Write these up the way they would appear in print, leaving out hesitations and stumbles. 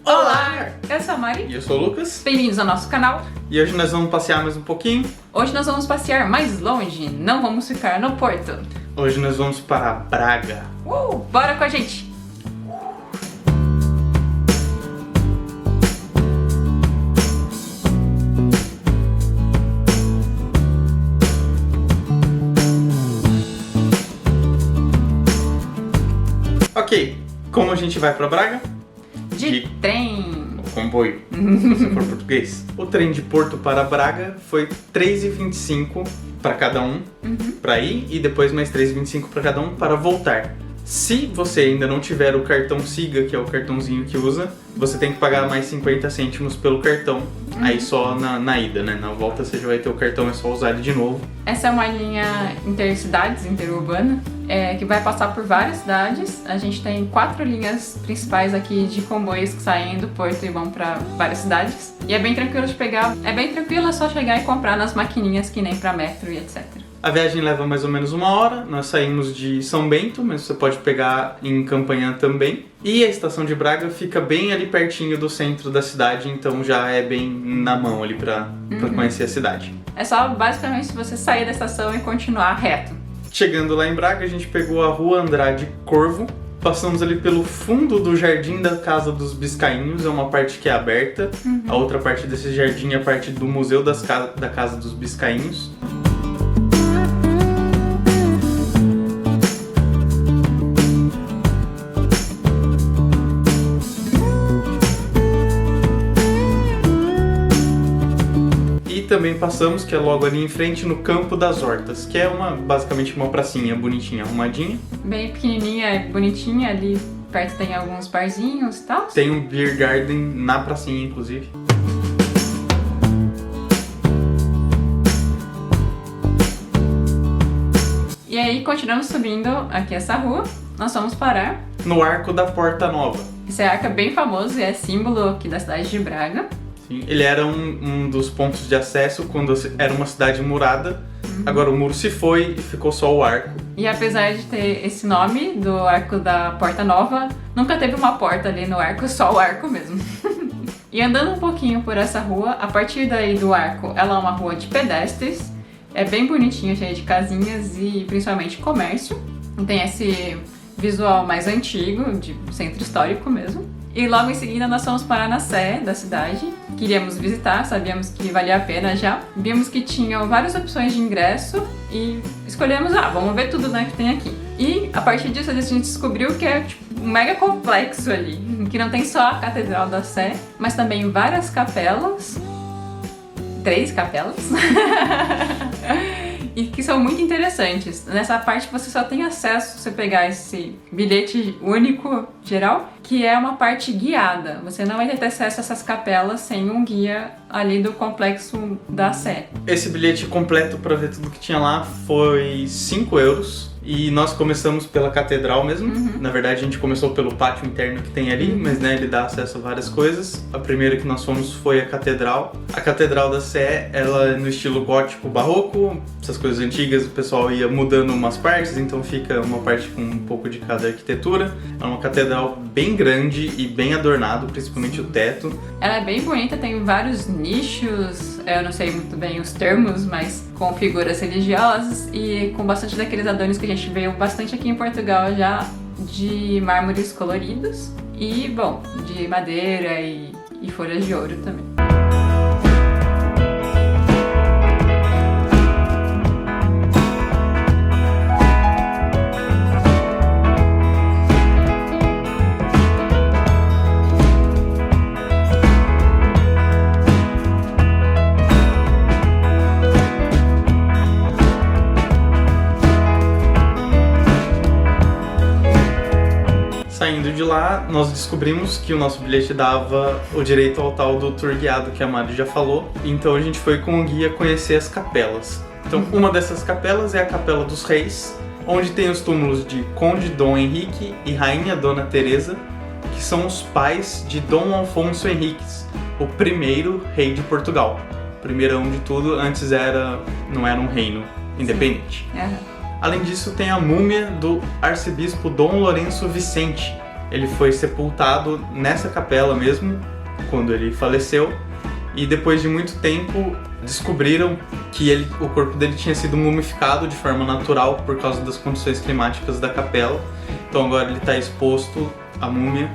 Olá! Eu sou a Mari. E eu sou o Lucas. Bem-vindos ao nosso canal. E hoje nós vamos passear mais um pouquinho. Hoje nós vamos passear mais longe, não vamos ficar no Porto. Hoje nós vamos para Braga. Bora com a gente! Ok, como a gente vai para Braga? De trem! Comboio, se você for português. O trem de Porto para Braga foi R$3,25 para cada um para ir e depois mais R$3,25 para cada um para voltar. Se você ainda não tiver o cartão Siga, que é o cartãozinho que usa, você tem que pagar mais 50 cêntimos pelo cartão. Aí só na ida, né? Na volta você já vai ter o cartão, é só usar ele de novo. Essa é uma linha intercidades, interurbana, que vai passar por várias cidades. A gente tem 4 linhas principais aqui de comboios que saem do Porto e vão para várias cidades. E é bem tranquilo de pegar, é só chegar e comprar nas maquininhas que nem para metro e etc. A viagem leva mais ou menos 1 hora, nós saímos de São Bento, mas você pode pegar em Campanhã também. E a estação de Braga fica bem ali pertinho do centro da cidade, então já é bem na mão ali pra conhecer a cidade. É só basicamente você sair da estação e continuar reto. Chegando lá em Braga, a gente pegou a Rua Andrade Corvo, passamos ali pelo fundo do Jardim da Casa dos Biscainhos, é uma parte que é aberta, a outra parte desse jardim é a parte do Museu da Casa dos Biscainhos. Também passamos, que é logo ali em frente, no Campo das Hortas, que é basicamente uma pracinha bonitinha, arrumadinha. Bem pequenininha, bonitinha, ali perto tem alguns barzinhos e tal. Tem um beer garden na pracinha, inclusive. E aí, continuamos subindo aqui essa rua, nós vamos parar no Arco da Porta Nova. Esse arco é bem famoso e é símbolo aqui da cidade de Braga. Sim, ele era um dos pontos de acesso quando era uma cidade murada. Agora o muro se foi e ficou só o arco. E apesar de ter esse nome do Arco da Porta Nova, nunca teve uma porta ali no arco, só o arco mesmo. E andando um pouquinho por essa rua, a partir daí do arco, ela é uma rua de pedestres. É bem bonitinha, cheia de casinhas e principalmente comércio. Tem esse visual mais antigo, de centro histórico mesmo. E logo em seguida nós fomos parar na Sé da cidade. Queríamos visitar, sabíamos que valia a pena já. Vimos que tinham várias opções de ingresso e escolhemos, vamos ver tudo, né, que tem aqui. E a partir disso a gente descobriu que é tipo, um mega complexo ali, que não tem só a Catedral da Sé, mas também várias capelas. 3 capelas. E que são muito interessantes. Nessa parte você só tem acesso se você pegar esse bilhete único geral, que é uma parte guiada. Você não vai ter acesso a essas capelas sem um guia ali do complexo da Sé. Esse bilhete completo para ver tudo que tinha lá foi 5 euros. E nós começamos pela catedral mesmo. Na verdade, a gente começou pelo pátio interno que tem ali, mas né, ele dá acesso a várias coisas. A primeira que nós fomos foi a catedral. A Catedral da Sé, ela é no estilo gótico barroco. Essas coisas antigas, o pessoal ia mudando umas partes, então fica uma parte com um pouco de cada arquitetura. É uma catedral bem grande e bem adornado, principalmente o teto. Ela é bem bonita, tem vários nichos, eu não sei muito bem os termos, mas com figuras religiosas e com bastante daqueles adornos que a gente veio bastante aqui em Portugal já, de mármores coloridos e, bom, de madeira e folhas de ouro também. Saindo de lá, nós descobrimos que o nosso bilhete dava o direito ao tal do tour guiado que a Mari já falou. Então a gente foi com o guia conhecer as capelas. Então uma dessas capelas é a Capela dos Reis, onde tem os túmulos de Conde Dom Henrique e Rainha Dona Teresa, que são os pais de Dom Afonso Henriques, o primeiro rei de Portugal. Primeirão de tudo, antes não era um reino independente. Além disso, tem a múmia do arcebispo Dom Lourenço Vicente, ele foi sepultado nessa capela mesmo, quando ele faleceu. E depois de muito tempo, descobriram que o corpo dele tinha sido mumificado de forma natural por causa das condições climáticas da capela. Então agora ele está exposto, a múmia,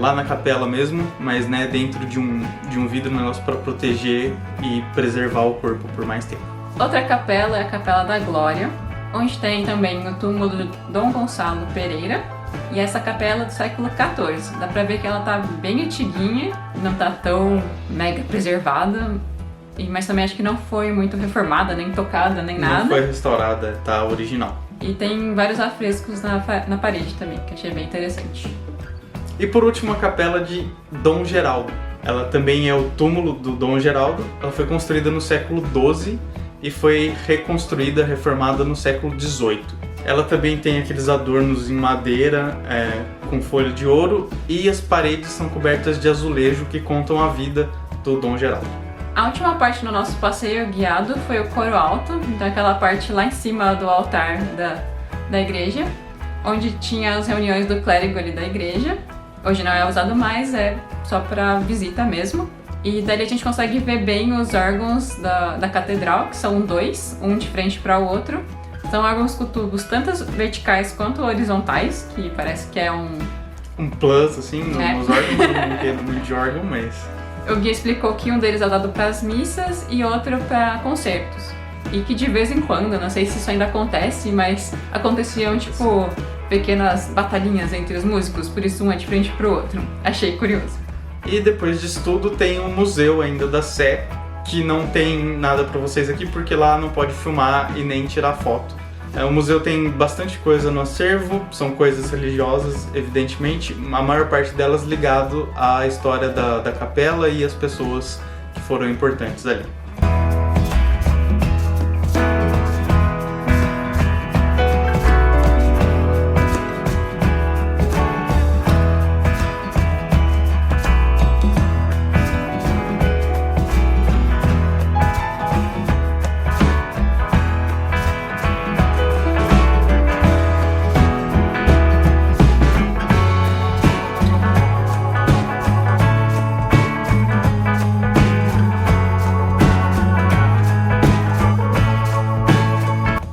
lá na capela mesmo, mas né, dentro de um vidro, negócio para proteger e preservar o corpo por mais tempo. Outra capela é a Capela da Glória, onde tem também o túmulo do Dom Gonçalo Pereira. E essa capela é do século XIV. Dá pra ver que ela tá bem antiguinha, não tá tão mega preservada, mas também acho que não foi muito reformada, nem tocada, nem nada. Não foi restaurada, tá original. E tem vários afrescos na parede também, que achei bem interessante. E por último, a capela de Dom Geraldo. Ela também é o túmulo do Dom Geraldo. Ela foi construída no século XII e foi reconstruída, reformada no século XVIII. Ela também tem aqueles adornos em madeira, com folha de ouro, e as paredes são cobertas de azulejo que contam a vida do Dom Geraldo. A última parte do nosso passeio guiado foi o coro alto, então aquela parte lá em cima do altar da igreja, onde tinha as reuniões do clérigo ali da igreja. Hoje não é usado mais, é só para visita mesmo. E dali a gente consegue ver bem os órgãos da catedral, que são dois, um de frente para o outro. São órgãos com tubos tanto verticais quanto horizontais, que parece que é um plus, assim, nos órgãos, eu não entendo muito de órgão, mas... O guia explicou que um deles é usado para as missas e outro para concertos. E que de vez em quando, não sei se isso ainda acontece, mas aconteciam, tipo, pequenas batalhinhas entre os músicos, por isso um é de frente pro outro. Achei curioso. E depois disso tudo tem um museu ainda da Sé, que não tem nada pra vocês aqui, porque lá não pode filmar e nem tirar foto. O museu tem bastante coisa no acervo, são coisas religiosas, evidentemente, a maior parte delas ligado à história da capela e às pessoas que foram importantes ali.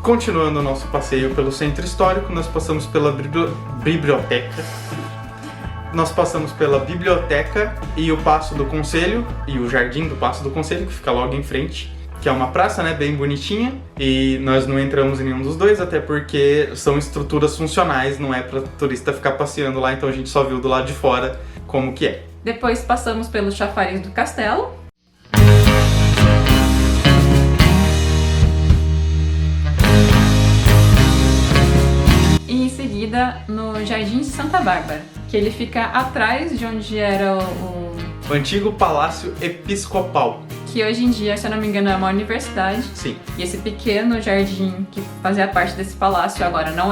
Continuando o nosso passeio pelo centro histórico, nós passamos pela biblioteca. Nós passamos pela biblioteca e o Paço do Conselho, e o Jardim do Paço do Conselho, que fica logo em frente, que é uma praça, né, bem bonitinha. E nós não entramos em nenhum dos dois, até porque são estruturas funcionais, não é para turista ficar passeando lá, então a gente só viu do lado de fora como que é. Depois passamos pelo chafariz do castelo. No Jardim de Santa Bárbara, que ele fica atrás de onde era o antigo Palácio Episcopal, que hoje em dia, se eu não me engano, é uma universidade. Sim. E esse pequeno jardim que fazia parte desse palácio agora não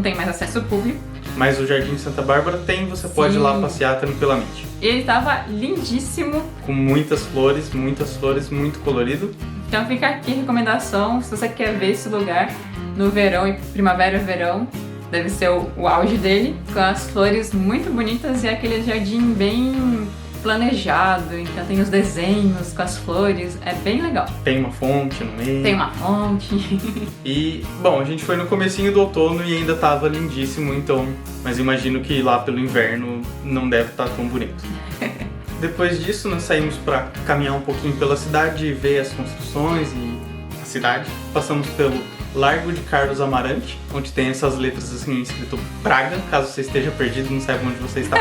tem mais acesso público. Mas o Jardim de Santa Bárbara tem, você pode ir lá passear tranquilamente. Ele estava lindíssimo. Com muitas flores, muito colorido. Então fica aqui a recomendação, se você quer ver esse lugar no verão, e primavera e verão, deve ser o auge dele, com as flores muito bonitas e aquele jardim bem planejado, então tem os desenhos com as flores, é bem legal. Tem uma fonte no meio. Tem uma fonte. E, bom, a gente foi no comecinho do outono e ainda tava lindíssimo, então, mas imagino que lá pelo inverno não deve estar tão bonito. Depois disso, nós saímos para caminhar um pouquinho pela cidade e ver as construções e a cidade. Passamos pelo Largo de Carlos Amarante, onde tem essas letras assim escrito Praga, caso você esteja perdido, não saiba onde você está.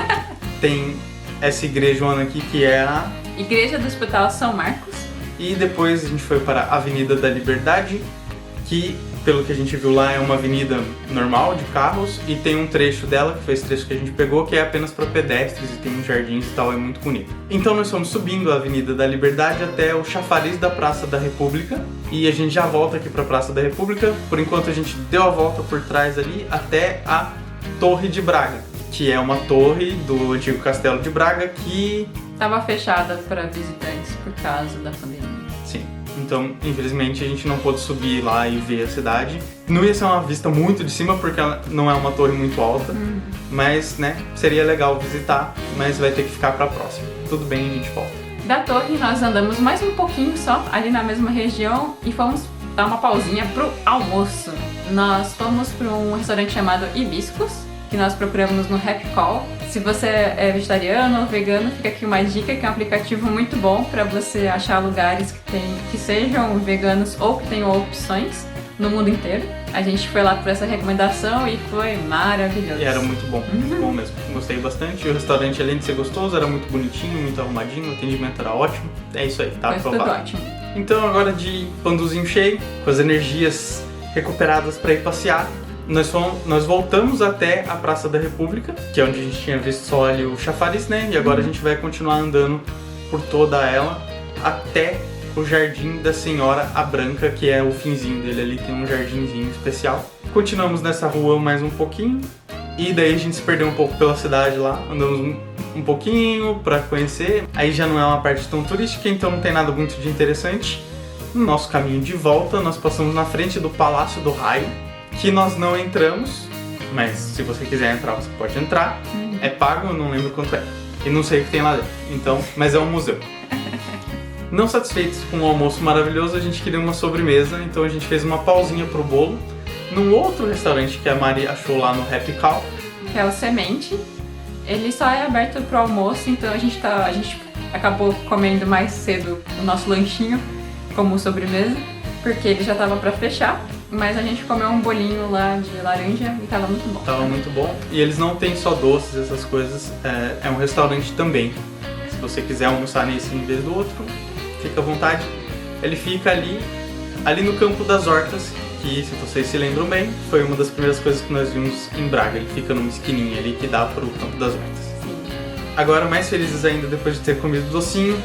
Tem essa igrejona aqui que é a Igreja do Hospital São Marcos. E depois a gente foi para a Avenida da Liberdade, que pelo que a gente viu lá é uma avenida normal de carros e tem um trecho dela, que foi esse trecho que a gente pegou, que é apenas para pedestres e tem uns jardins e tal, é muito bonito. Então nós fomos subindo a Avenida da Liberdade até o chafariz da Praça da República e a gente já volta aqui para a Praça da República. Por enquanto a gente deu a volta por trás ali até a Torre de Braga, que é uma torre do antigo Castelo de Braga que estava fechada para visitantes por causa da pandemia. Sim. Então, infelizmente, a gente não pôde subir lá e ver a cidade. Não ia ser uma vista muito de cima, porque ela não é uma torre muito alta, mas, né, seria legal visitar, mas vai ter que ficar pra próxima. Tudo bem, a gente volta. Da torre nós andamos mais um pouquinho só, ali na mesma região, e fomos dar uma pausinha pro almoço. Nós fomos para um restaurante chamado Hibiscus, que nós procuramos no Happy Call. Se você é vegetariano ou vegano, fica aqui uma dica, que é um aplicativo muito bom para você achar lugares que sejam veganos ou que tenham opções no mundo inteiro. A gente foi lá por essa recomendação e foi maravilhoso. E era muito bom mesmo. Gostei bastante. O restaurante, além de ser gostoso, era muito bonitinho, muito arrumadinho, o atendimento era ótimo. É isso aí, tá foi aprovado. Tudo ótimo. Então agora de panduzinho cheio, com as energias recuperadas para ir passear, nós voltamos até a Praça da República, que é onde a gente tinha visto só ali o chafariz, né? E agora a gente vai continuar andando por toda ela até o Jardim da Senhora a Branca, que é o finzinho dele ali, tem um jardinzinho especial. Continuamos nessa rua mais um pouquinho e daí a gente se perdeu um pouco pela cidade lá, andamos um pouquinho para conhecer. Aí já não é uma parte tão turística, então não tem nada muito de interessante. No nosso caminho de volta, nós passamos na frente do Palácio do Raio, que nós não entramos, mas se você quiser entrar, você pode entrar. É pago, eu não lembro quanto é. E não sei o que tem lá dentro, então, mas é um museu. Não satisfeitos com o almoço maravilhoso, a gente queria uma sobremesa, então a gente fez uma pausinha pro bolo num outro restaurante que a Mari achou lá no Happy Cow, que é o Semente. Ele só é aberto pro almoço, então a gente acabou comendo mais cedo o nosso lanchinho como sobremesa, porque ele já tava pra fechar, mas a gente comeu um bolinho lá de laranja e tava muito bom. Tava muito bom. E eles não têm só doces, essas coisas, é um restaurante também. Se você quiser almoçar nesse em vez do outro, fica à vontade. Ele fica ali no Campo das Hortas, que, se vocês se lembram bem, foi uma das primeiras coisas que nós vimos em Braga. Ele fica numa esquininha ali que dá pro Campo das Hortas. Sim. Agora, mais felizes ainda depois de ter comido docinho,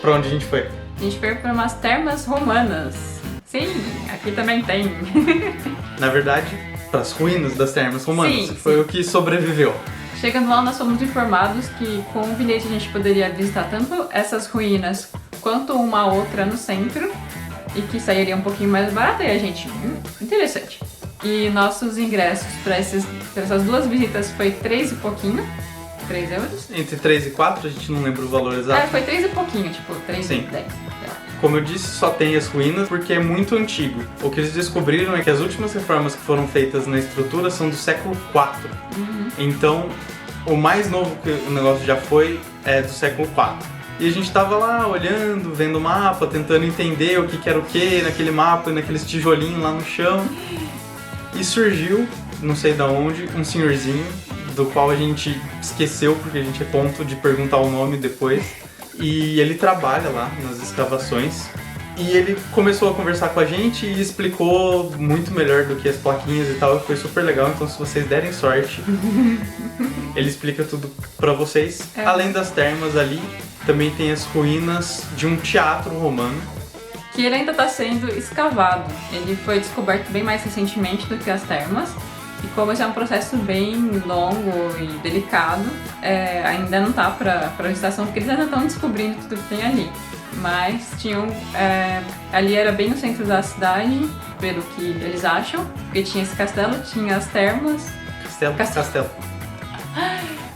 pra onde a gente foi? A gente foi para umas termas romanas. Sim, aqui também tem. Na verdade, pras ruínas das termas romanas, Sim, foi o que sobreviveu. Chegando lá, nós fomos informados que com o bilhete a gente poderia visitar tanto essas ruínas quanto uma outra no centro e que sairia um pouquinho mais barato, e a gente, interessante. E nossos ingressos para essas duas visitas foi 3 e pouquinho, 3 euros. Entre 3 e 4, a gente não lembra o valor exato. Foi 3 e pouquinho, tipo 3 e 10. Como eu disse, só tem as ruínas porque é muito antigo. O que eles descobriram é que as últimas reformas que foram feitas na estrutura são do século IV. Então, o mais novo que o negócio já foi é do século IV. E a gente tava lá olhando, vendo o mapa, tentando entender o que era o que naquele mapa, naqueles tijolinhos lá no chão. E surgiu, não sei de onde, um senhorzinho, do qual a gente esqueceu porque a gente é tonto de perguntar o nome depois. E ele trabalha lá nas escavações. E ele começou a conversar com a gente e explicou muito melhor do que as plaquinhas e tal, e foi super legal. Então, se vocês derem sorte, ele explica tudo pra vocês. Além das termas ali, também tem as ruínas de um teatro romano, que ele ainda tá sendo escavado. Ele foi descoberto bem mais recentemente do que as termas. E como esse é um processo bem longo e delicado, ainda não tá pra licitação, porque eles ainda estão descobrindo tudo que tem ali. Mas tinham. Ali era bem no centro da cidade, pelo que eles acham, porque tinha esse castelo, tinha as termas. Castelo.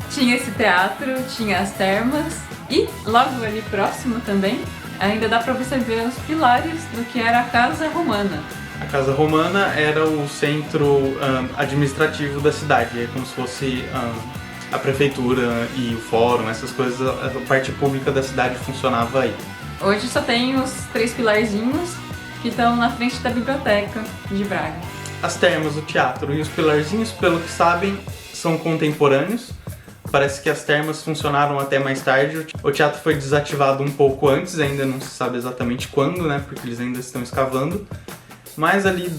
Tinha esse teatro, tinha as termas, e logo ali próximo também, ainda dá pra você ver os pilares do que era a Casa Romana. A Casa Romana era o centro administrativo da cidade, é como se fosse a prefeitura e o fórum, essas coisas, a parte pública da cidade funcionava aí. Hoje só tem os 3 pilarzinhos que estão na frente da biblioteca de Braga. As termas, o teatro e os pilarzinhos, pelo que sabem, são contemporâneos. Parece que as termas funcionaram até mais tarde. O teatro foi desativado um pouco antes, ainda não se sabe exatamente quando, né? Porque eles ainda estão escavando. Mas ali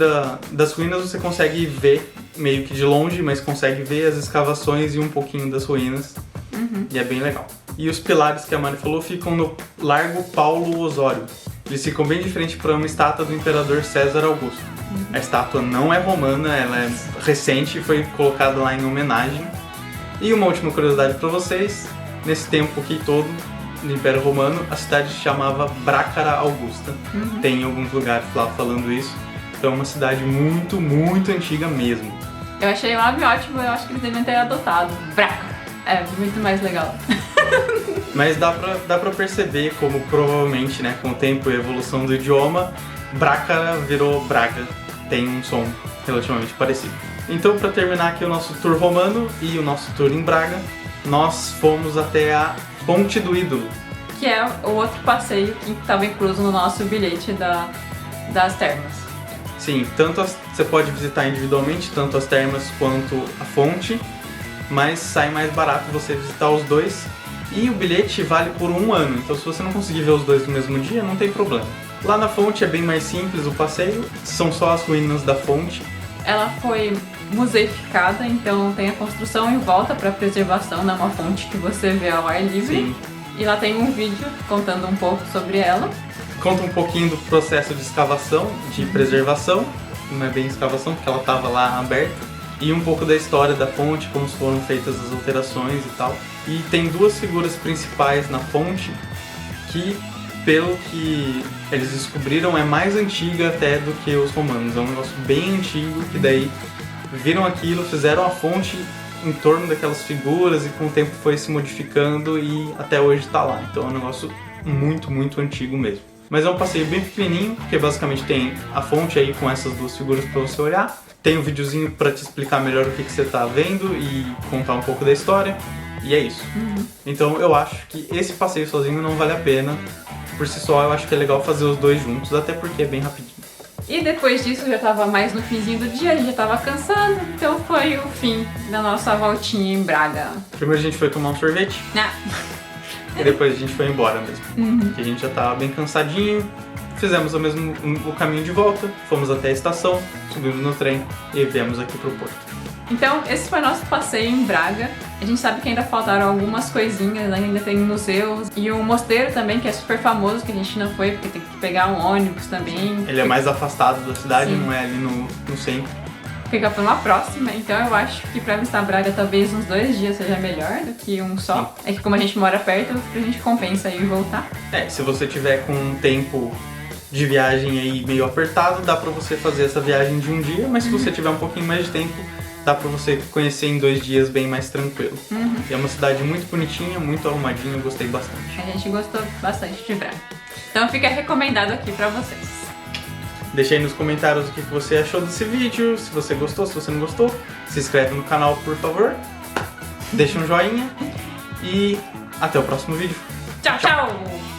das ruínas você consegue ver, meio que de longe, mas consegue ver as escavações e um pouquinho das ruínas. E é bem legal. E os pilares que a Mari falou ficam no Largo Paulo Osório. Eles ficam bem de frente para uma estátua do imperador César Augusto. A estátua não é romana, ela é recente e foi colocada lá em homenagem. E uma última curiosidade para vocês, nesse tempo aqui todo do Império Romano, a cidade se chamava Brácara Augusta. Tem alguns lugares lá falando isso. Então é uma cidade muito, muito antiga mesmo. Eu achei o nome ótimo, eu acho que eles devem ter adotado. Braca. É muito mais legal. Mas dá pra perceber como provavelmente, né, com o tempo e a evolução do idioma, Braca virou Braga. Tem um som relativamente parecido. Então, pra terminar aqui o nosso tour romano e o nosso tour em Braga, nós fomos até a Ponte do Ídolo. Que é o outro passeio que estava incluso no nosso bilhete das termas. Sim, você pode visitar individualmente, tanto as termas quanto a fonte, mas sai mais barato você visitar os dois. E o bilhete vale por 1 ano, então se você não conseguir ver os dois no mesmo dia, não tem problema. Lá na fonte é bem mais simples o passeio, são só as ruínas da fonte. Ela foi museificada, então tem a construção em volta para preservação, não é uma fonte que você vê ao ar livre. Sim. E lá tem um vídeo contando um pouco sobre ela. Conta um pouquinho do processo de escavação, de preservação, não é bem escavação porque ela estava lá aberta. E um pouco da história da fonte, como foram feitas as alterações e tal. E tem 2 figuras principais na fonte que, pelo que eles descobriram, é mais antiga até do que os romanos. É um negócio bem antigo que daí viram aquilo, fizeram a fonte em torno daquelas figuras e com o tempo foi se modificando e até hoje está lá. Então é um negócio muito, muito antigo mesmo. Mas é um passeio bem pequenininho, porque basicamente tem a fonte aí com essas 2 figuras para você olhar. Tem um videozinho para te explicar melhor o que você tá vendo e contar um pouco da história. E é isso. Então eu acho que esse passeio sozinho não vale a pena. Por si só, eu acho que é legal fazer os 2 juntos, até porque é bem rapidinho. E depois disso já tava mais no finzinho do dia, a gente já tava cansado, então foi o fim da nossa voltinha em Braga. Primeiro a gente foi tomar um sorvete. Ah. E depois a gente foi embora mesmo. Porque a gente já tava bem cansadinho. Fizemos o caminho de volta, fomos até a estação, subimos no trem e viemos aqui pro porto. Então, esse foi nosso passeio em Braga. A gente sabe que ainda faltaram algumas coisinhas, ainda tem museus e um mosteiro também, que é super famoso, que a gente não foi, porque tem que pegar um ônibus também. Ele é mais afastado da cidade, Sim. não é ali no centro. Fica pra uma próxima, então eu acho que pra visitar Braga talvez uns 2 dias seja melhor do que um só. Sim. É que como a gente mora perto, a gente compensa ir e voltar. Se você tiver com um tempo de viagem aí meio apertado, dá pra você fazer essa viagem de um dia, mas se você tiver um pouquinho mais de tempo, dá pra você conhecer em 2 dias bem mais tranquilo. E é uma cidade muito bonitinha, muito arrumadinha, eu gostei bastante. A gente gostou bastante de Braga. Então fica recomendado aqui pra vocês. Deixa aí nos comentários o que você achou desse vídeo, se você gostou, se você não gostou. Se inscreve no canal, por favor. Deixa um joinha e até o próximo vídeo. Tchau, tchau!